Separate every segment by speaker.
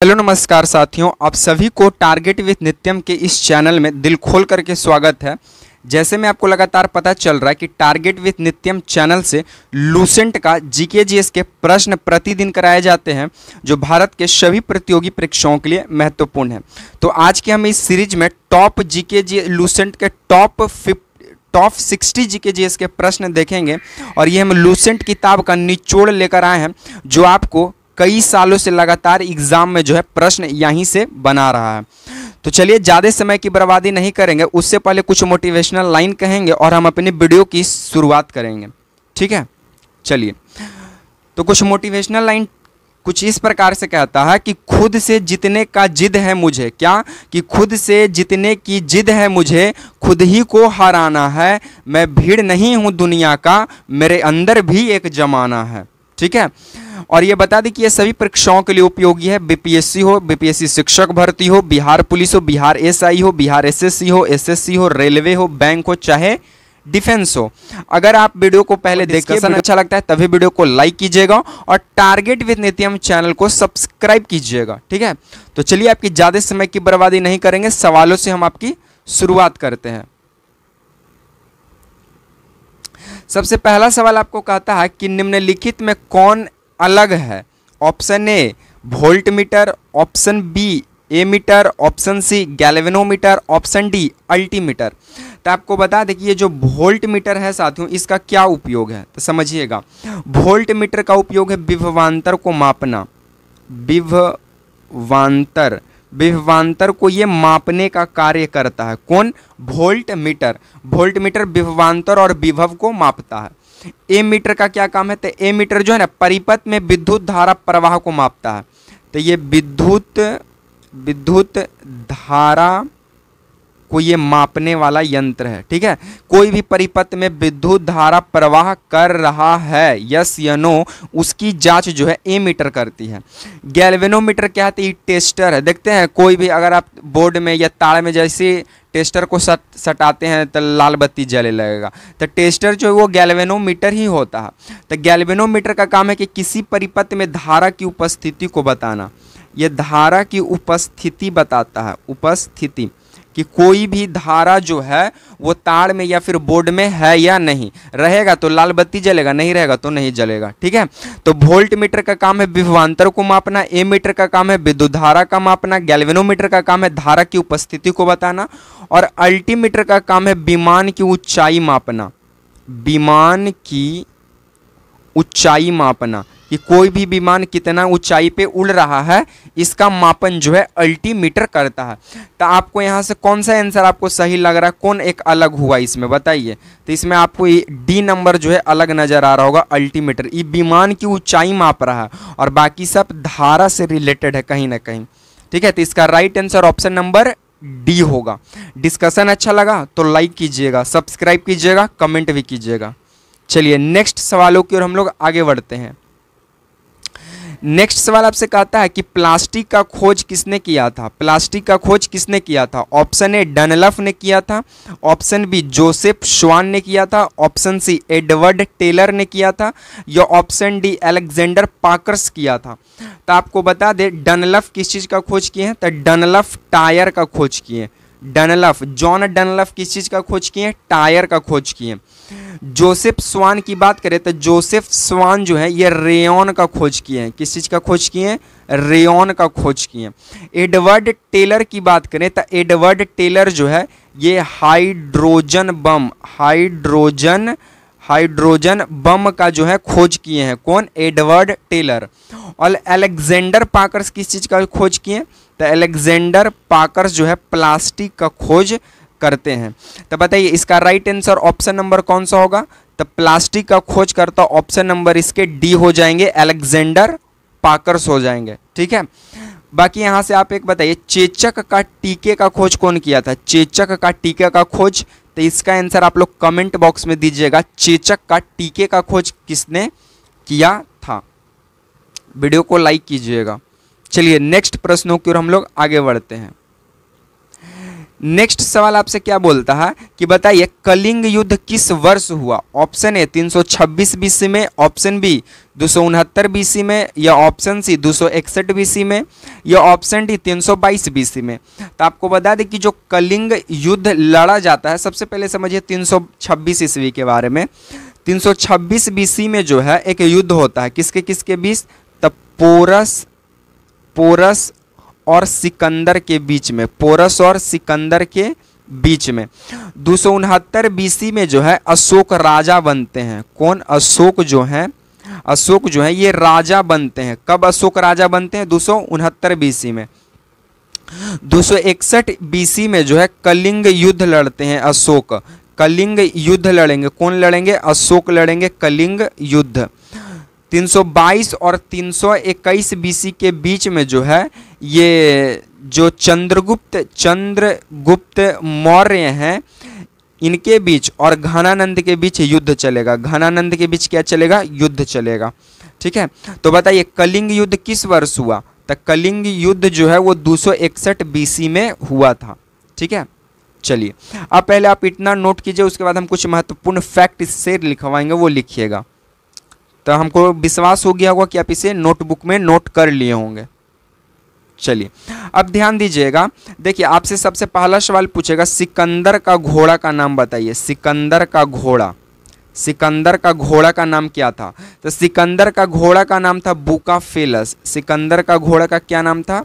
Speaker 1: Hello नमस्कार साथियों, आप सभी को टारगेट विथ नित्यम के इस चैनल में दिल खोल करके स्वागत है। जैसे में आपको लगातार पता चल रहा है कि टारगेट विथ नित्यम चैनल से लूसेंट का जीके जीएस के प्रश्न प्रतिदिन कराए जाते हैं जो भारत के सभी प्रतियोगी परीक्षाओं के लिए महत्वपूर्ण है। तो आज के हम इस सीरीज में टॉप जीके जी लूसेंट के टॉप 60 जीके जीएस के प्रश्न देखेंगे और ये हम लूसेंट किताब का निचोड़ लेकर आए हैं जो आपको कई सालों से लगातार एग्जाम में जो है प्रश्न यहीं से बना रहा है। तो चलिए ज़्यादा समय की बर्बादी नहीं करेंगे, उससे पहले कुछ मोटिवेशनल लाइन कहेंगे और हम अपनी वीडियो की शुरुआत करेंगे। ठीक है, चलिए। तो कुछ मोटिवेशनल लाइन कुछ इस प्रकार से कहता है कि खुद से जीतने का जिद है मुझे, क्या कि खुद से जीतने की जिद है मुझे, खुद ही को हराना है, मैं भीड़ नहीं हूँ दुनिया का, मेरे अंदर भी एक जमाना है। ठीक है, और ये बता दें कि ये सभी परीक्षाओं के लिए उपयोगी है। बीपीएससी हो, बीपीएससी शिक्षक भर्ती हो, बिहार पुलिस हो, बिहार एसआई हो, बिहार एसएससी हो, एसएससी हो, रेलवे हो, बैंक हो, चाहे डिफेंस हो। अगर आप वीडियो को पहले देखिए, अच्छा लगता है तभी वीडियो को लाइक कीजिएगा और टारगेट विथ नित्यम चैनल को सब्सक्राइब कीजिएगा। ठीक है, तो चलिए आपकी ज़्यादा समय की बर्बादी नहीं करेंगे, सवालों से हम आपकी शुरुआत करते हैं। सबसे पहला सवाल आपको कहता है कि निम्नलिखित में कौन अलग है? Option A voltmeter, option B ammeter, option C galvanometer, option D altimeter. तो आपको बता दें कि ये जो वोल्ट मीटर है साथियों, इसका क्या उपयोग है तो समझिएगा। वोल्ट मीटर का उपयोग है विभवांतर को मापना। विभवांतर को ये मापने का कार्य करता है। कौन? Volt meter. वोल्ट मीटर विभवांतर और विभव को मापता है। ए मीटर का क्या काम है? तो ए मीटर जो है ना परिपथ में विद्युत धारा प्रवाह को मापता है। तो ये विद्युत धारा को ये मापने वाला यंत्र है। ठीक है, कोई भी परिपथ में विद्युत धारा प्रवाह कर रहा है, यस या नो, उसकी जांच जो है ए मीटर करती है। गैल्वेनोमीटर क्या है? तो ये टेस्टर है। देखते हैं कोई भी अगर आप बोर्ड में या तार में जैसे टेस्टर को सटाते हैं तो लाल बत्ती जले लगेगा। तो टेस्टर जो है वो गैल्वेनोमीटर ही होता है। तो गैल्वेनोमीटर का काम है कि किसी परिपथ में धारा की उपस्थिति को बताना। ये धारा की उपस्थिति बताता है, उपस्थिति कि कोई भी धारा जो है वो तार में या फिर बोर्ड में है या नहीं। रहेगा तो लाल बत्ती जलेगा, नहीं रहेगा तो नहीं जलेगा। ठीक है, तो वोल्ट मीटर का काम है विभवांतर को मापना, ए मीटर का काम है विद्युत धारा का मापना, गैल्वेनोमीटर का काम है धारा की उपस्थिति को बताना और अल्टीमीटर का काम है विमान की ऊंचाई मापना। विमान की ऊंचाई मापना कि कोई भी विमान कितना ऊंचाई पे उड़ रहा है, इसका मापन जो है अल्टीमीटर करता है। तो आपको यहाँ से कौन सा आंसर आपको सही लग रहा है, कौन एक अलग हुआ इसमें बताइए। तो इसमें आपको डी नंबर जो है अलग नजर आ रहा होगा, अल्टीमीटर। ये विमान की ऊंचाई माप रहा है और बाकी सब धारा से रिलेटेड है कहीं ना कहीं। ठीक है, तो इसका right answer option number D होगा। डिस्कशन अच्छा लगा तो लाइक कीजिएगा, सब्सक्राइब कीजिएगा, कमेंट भी कीजिएगा। चलिए नेक्स्ट सवालों की ओर हम लोग आगे बढ़ते हैं। नेक्स्ट सवाल आपसे कहता है कि प्लास्टिक का खोज किसने किया था? प्लास्टिक का खोज किसने किया था? ऑप्शन ए डनलफ ने किया था, ऑप्शन बी जोसेफ स्वान ने किया था, ऑप्शन सी एडवर्ड टेलर ने किया था या ऑप्शन डी अलेक्जेंडर पाकर्स किया था। तो आपको बता दे डनलफ किस चीज़ का खोज किए हैं? तो डनलफ टायर का खोज किए। डनलफ, जॉन डनलफ किस चीज़ का खोज किए? टायर का खोज किए। जोसेफ स्वान की बात करें तो जोसेफ स्वान जो है ये रेयॉन का खोज किए हैं। किस चीज़ का खोज किए? रेयॉन का खोज किए। एडवर्ड टेलर की बात करें तो एडवर्ड टेलर जो है ये हाइड्रोजन बम का जो है खोज किए हैं। कौन? Edward Teller. और अलेक्जेंडर पाकर्स किस चीज़ का खोज किए? तो अलेक्जेंडर पाकर्स जो है प्लास्टिक का खोज करते हैं। तो बताइए इसका राइट आंसर ऑप्शन नंबर कौन सा होगा? तो प्लास्टिक का खोज करता ऑप्शन नंबर इसके डी हो जाएंगे, अलेक्जेंडर पाकर्स हो जाएंगे। ठीक है, बाकी यहाँ से आप एक बताइए चेचक का टीके का खोज कौन किया था? चेचक का टीके का खोज, तो इसका आंसर आप लोग कमेंट बॉक्स में दीजिएगा। चेचक का टीके का खोज किसने किया था? वीडियो को लाइक कीजिएगा। चलिए नेक्स्ट प्रश्नों की ओर हम लोग आगे बढ़ते हैं। नेक्स्ट सवाल आपसे क्या बोलता है कि बताइए कलिंग युद्ध किस वर्ष हुआ। ऑप्शन ए 326 बीसी में, ऑप्शन बी 269 बीसी में, या ऑप्शन सी 261 बीसी में, या ऑप्शन डी 322 बीसी में। तो आपको बता दें कि जो कलिंग युद्ध लड़ा जाता है, सबसे पहले समझिए 326 ईस्वी के बारे में। 326 बीसी में जो है एक युद्ध होता है, किसके किसके बीच, तब पोरस और सिकंदर के बीच में, पोरस और सिकंदर के बीच में। 269 बीसी में जो है अशोक राजा बनते हैं। कौन, अशोक जो है ये राजा बनते हैं। कब अशोक राजा बनते हैं, 269 बीसी में। 261 बीसी में जो है कलिंग युद्ध लड़ते हैं अशोक, कलिंग युद्ध लड़ेंगे। कौन लड़ेंगे, अशोक लड़ेंगे कलिंग युद्ध। 322 और 321 बीसी के बीच में जो है ये जो चंद्रगुप्त मौर्य हैं इनके बीच और घनानंद के बीच युद्ध चलेगा। घनानंद के बीच क्या चलेगा, युद्ध चलेगा। ठीक है, तो बताइए कलिंग युद्ध किस वर्ष हुआ। तो कलिंग युद्ध जो है वो 261 बीसी में हुआ था। ठीक है, चलिए अब पहले आप इतना नोट कीजिए, उसके बाद हम कुछ महत्वपूर्ण फैक्ट इससे लिखवाएंगे, वो लिखिएगा। तो हमको विश्वास हो गया होगा कि आप इसे नोटबुक में नोट कर लिए होंगे। चलिए अब ध्यान दीजिएगा, देखिए आपसे सबसे पहला सवाल पूछेगा सिकंदर का घोड़ा का नाम बताइए। सिकंदर का घोड़ा का नाम क्या था। तो सिकंदर का घोड़ा का नाम था बुकाफेलस। सिकंदर का घोड़ा का क्या नाम था,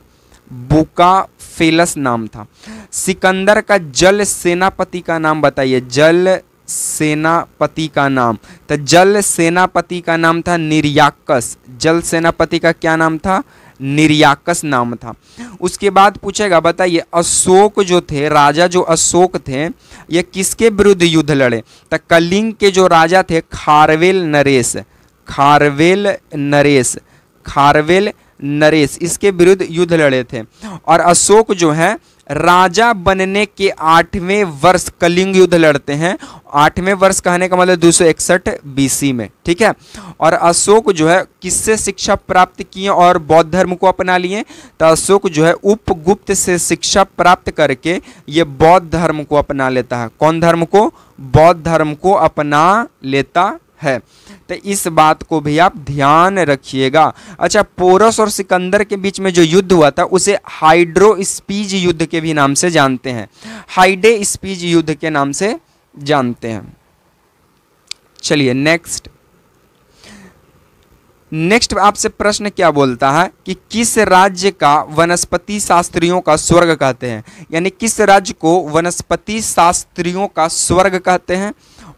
Speaker 1: बुकाफेलस नाम था। सिकंदर का जल सेनापति का नाम बताइए। जल सेनापति का नाम, तो जल सेनापति का नाम था निर्याकस। जल सेनापति का क्या नाम था, निर्याकस नाम था। उसके बाद पूछेगा बताइए अशोक जो थे, राजा जो अशोक थे, ये किसके विरुद्ध युद्ध लड़े। तो कलिंग के जो राजा थे खारवेल नरेश इसके विरुद्ध युद्ध लड़े थे। और अशोक जो है राजा बनने के 8वें वर्ष कलिंग युद्ध लड़ते हैं। 8वें वर्ष कहने का मतलब 261 बीसी में। ठीक है, और अशोक जो है किससे शिक्षा प्राप्त किए और बौद्ध धर्म को अपना लिए। तो अशोक जो है उपगुप्त से शिक्षा प्राप्त करके ये बौद्ध धर्म को अपना लेता है। कौन धर्म को, बौद्ध धर्म को अपना लेता है। तो इस बात को भी आप ध्यान रखिएगा। अच्छा, पोरस और सिकंदर के बीच में जो युद्ध हुआ था उसे हाइड्रोस्पीज युद्ध के भी नाम से जानते हैं। हाइडेस्पीज युद्ध के नाम से जानते हैं। चलिए नेक्स्ट आपसे प्रश्न क्या बोलता है कि किस राज्य का वनस्पति शास्त्रियों का स्वर्ग कहते हैं। यानी किस राज्य को वनस्पति शास्त्रियों का स्वर्ग कहते हैं।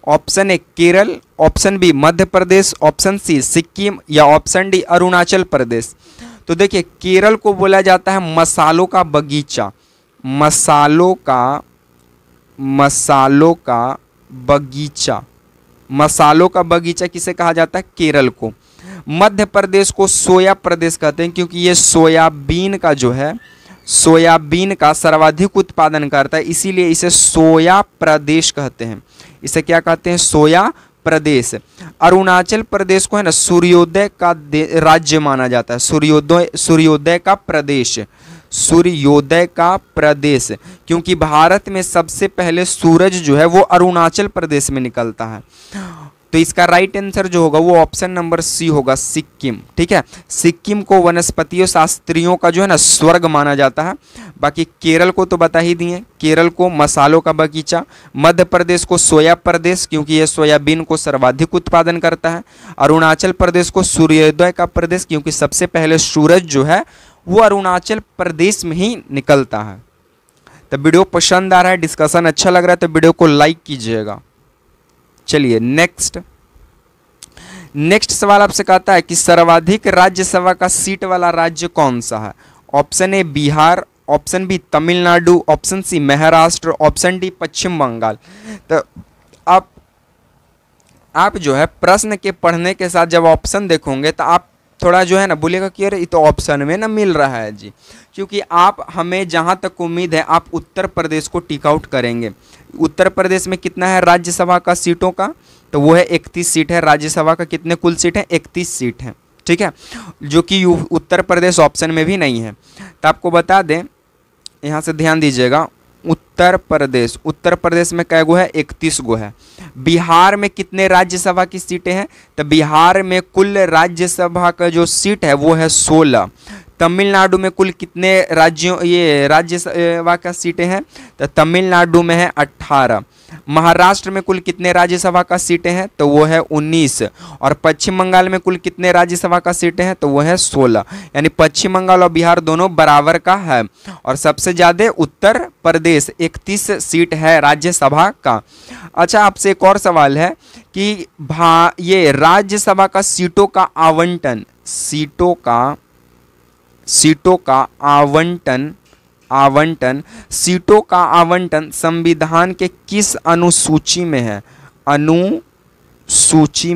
Speaker 1: Option A Kerala, option B Madhya Pradesh, option C Sikkim, या ऑप्शन डी अरुणाचल प्रदेश। तो देखिए केरल को बोला जाता है मसालों का बगीचा। मसालों का बगीचा किसे कहा जाता है, केरल को। मध्य प्रदेश को सोया प्रदेश कहते हैं क्योंकि ये सोयाबीन का सर्वाधिक उत्पादन करता है, इसीलिए इसे सोया प्रदेश कहते हैं। इसे क्या कहते हैं, सोया प्रदेश। अरुणाचल प्रदेश को है ना सूर्योदय का राज्य माना जाता है। सूर्योदय का प्रदेश क्योंकि भारत में सबसे पहले सूरज जो है वो अरुणाचल प्रदेश में निकलता है। तो इसका राइट आंसर जो होगा वो ऑप्शन नंबर सी होगा, सिक्किम। ठीक है, सिक्किम को वनस्पतियों शास्त्रियों का जो है ना स्वर्ग माना जाता है। बाकी केरल को तो बता ही दिए, केरल को मसालों का बगीचा। मध्य प्रदेश को सोया प्रदेश क्योंकि यह सोयाबीन को सर्वाधिक उत्पादन करता है। अरुणाचल प्रदेश को सूर्योदय का प्रदेश क्योंकि सबसे पहले सूरज जो है वो अरुणाचल प्रदेश में ही निकलता है। तो वीडियो पसंद आ रहा है, डिस्कशन अच्छा लग रहा है तो वीडियो को लाइक कीजिएगा। चलिए नेक्स्ट सवाल आपसे कहता है कि सर्वाधिक राज्यसभा का सीट वाला राज्य कौन सा है। Option A Bihar, option B Tamil Nadu, option C Maharashtra, option D Paschim Bangal. तो आप जो है प्रश्न के पढ़ने के साथ जब ऑप्शन देखोगे तो आप थोड़ा जो है ना बोलेगा कि अरे ये तो ऑप्शन में ना मिल रहा है जी, क्योंकि आप हमें जहाँ तक उम्मीद है आप उत्तर प्रदेश को टिक आउट करेंगे। उत्तर प्रदेश में कितना है राज्यसभा का सीटों का, तो वो है 31 सीट है। राज्यसभा का कितने कुल सीट है, 31 सीट है। ठीक है, जो कि उत्तर प्रदेश ऑप्शन में भी नहीं है। तो आपको बता दें, यहाँ से ध्यान दीजिएगा, उत्तर प्रदेश, उत्तर प्रदेश में कै गो है? 31 गो है। बिहार में कितने राज्यसभा की सीटें हैं? तो बिहार में कुल राज्यसभा का जो सीट है वो है 16। तमिलनाडु में कुल कितने राज्यों ये राज्यसभा का सीटें हैं? तो तमिलनाडु में है 18। महाराष्ट्र में कुल कितने राज्यसभा का सीटें हैं? तो वो है 19। और पश्चिम बंगाल में कुल कितने राज्यसभा का सीटें हैं? तो वो है 16। यानी पश्चिम बंगाल और बिहार दोनों बराबर का है। और सबसे ज़्यादा उत्तर प्रदेश 31 सीट है राज्यसभा का। अच्छा, आपसे एक और सवाल है कि ये राज्यसभा का सीटों का आवंटन संविधान के किस अनुसूची में है? अनुसूची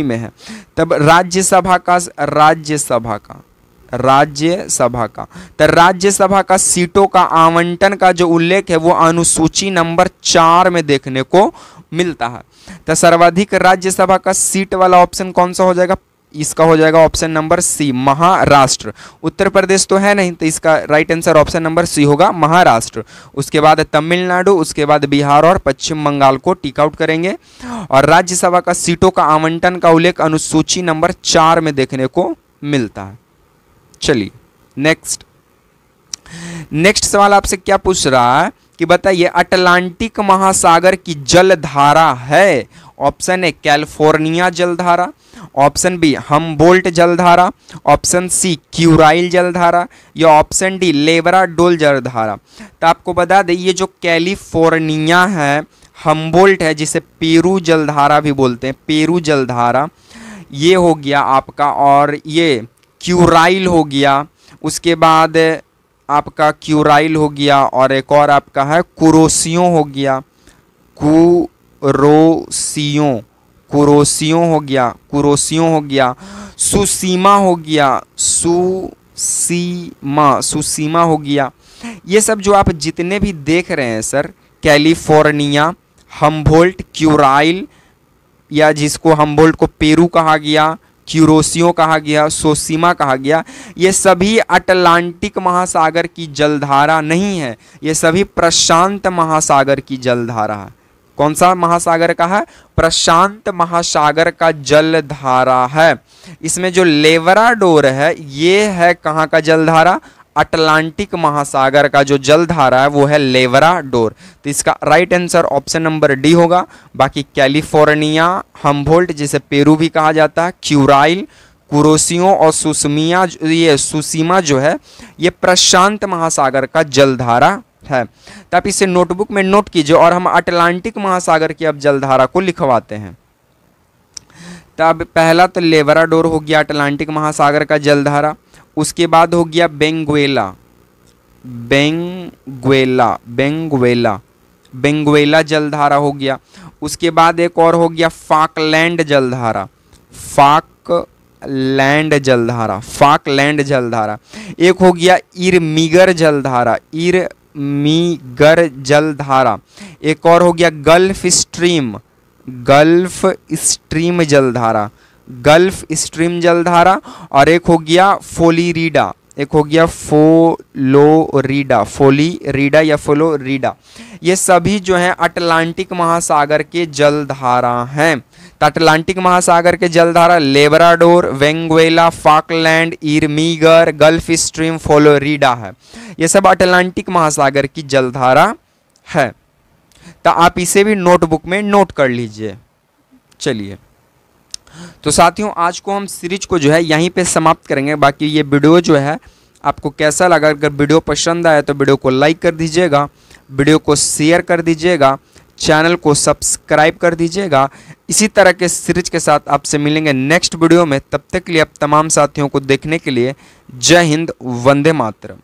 Speaker 1: में है। तब राज्यसभा का तो राज्यसभा का सीटों का आवंटन का जो उल्लेख है वो अनुसूची नंबर 4 में देखने को मिलता है। तो सर्वाधिक राज्यसभा का सीट वाला ऑप्शन कौन सा हो जाएगा? इसका हो जाएगा option number C, Maharashtra. Uttar Pradesh तो है नहीं, तो इसका right answer option number C होगा, महाराष्ट्र। उसके बाद तमिलनाडु, उसके बाद बिहार और पश्चिम बंगाल को टिक आउट करेंगे। और राज्यसभा का सीटों का आवंटन का उल्लेख अनुसूची नंबर 4 में देखने को मिलता है। चलिए नेक्स्ट सवाल आपसे क्या पूछ रहा है कि बताइए अटलांटिक महासागर की जलधारा है। ऑप्शन ए कैलिफोर्निया जलधारा, ऑप्शन बी हम्बोल्ट जलधारा, ऑप्शन सी क्यूराइल जलधारा या ऑप्शन डी लेब्राडोर जलधारा। तो आपको बता दें ये जो कैलिफोर्निया है, हम्बोल्ट है जिसे पेरू जलधारा भी बोलते हैं, पेरू जलधारा ये हो गया आपका, और ये क्यूराइल हो गया, उसके बाद आपका क्यूराइल हो गया, और एक और आपका है कुरोसियो हो गया, कुरोसियो हो गया, सुसीमा हो गया। ये सब जो आप जितने भी देख रहे हैं सर, कैलिफोर्निया, हम्बोल्ट, क्यूराइल या जिसको हम्बोल्ट को पेरू कहा गया, क्यूरोसियो कहा गया, सोसीमा कहा गया, ये सभी अटलांटिक महासागर की जलधारा नहीं है, ये सभी प्रशांत महासागर की जलधारा है। कौन सा महासागर का है? प्रशांत महासागर का जलधारा है। इसमें जो लेब्राडोर है ये है कहाँ का जलधारा? अटलांटिक महासागर का जो जलधारा है वो है लेब्राडोर। तो इसका right answer option number D होगा। बाकी कैलिफोर्निया, हम्बोल्ट जिसे पेरू भी कहा जाता है, क्यूराइल, कुरोसियो और सुसीमा जो है ये प्रशांत महासागर का जलधारा है। तो आप इसे नोटबुक में नोट कीजिए और हम अटलांटिक महासागर की अब जलधारा को लिखवाते हैं। तो अब पहला तो लेब्राडोर हो गया अटलांटिक महासागर का जलधारा, उसके बाद हो गया बेंगुएला जलधारा हो गया, उसके बाद एक और हो गया फाकलैंड जलधारा, एक हो गया इरमिगर जलधारा, एक और हो गया गल्फ स्ट्रीम जलधारा, और एक हो गया फ्लोरिडा। ये सभी जो हैं अटलांटिक महासागर के जलधारा हैं। तो अटलांटिक महासागर के जलधारा Labrador, Benguela, Falkland, Irminger, Gulf Stream, Florida है। ये सब अटलांटिक महासागर की जलधारा है। तो आप इसे भी नोटबुक में नोट कर लीजिए। चलिए, तो साथियों आज को हम सीरीज को जो है यहीं पे समाप्त करेंगे। बाकी ये वीडियो जो है आपको कैसा लगा? अगर वीडियो पसंद आया तो वीडियो को लाइक कर दीजिएगा, वीडियो को शेयर कर दीजिएगा, चैनल को सब्सक्राइब कर दीजिएगा। इसी तरह के सीरीज के साथ आपसे मिलेंगे नेक्स्ट वीडियो में। तब तक के लिए आप तमाम साथियों को देखने के लिए जय हिंद, वंदे मातरम।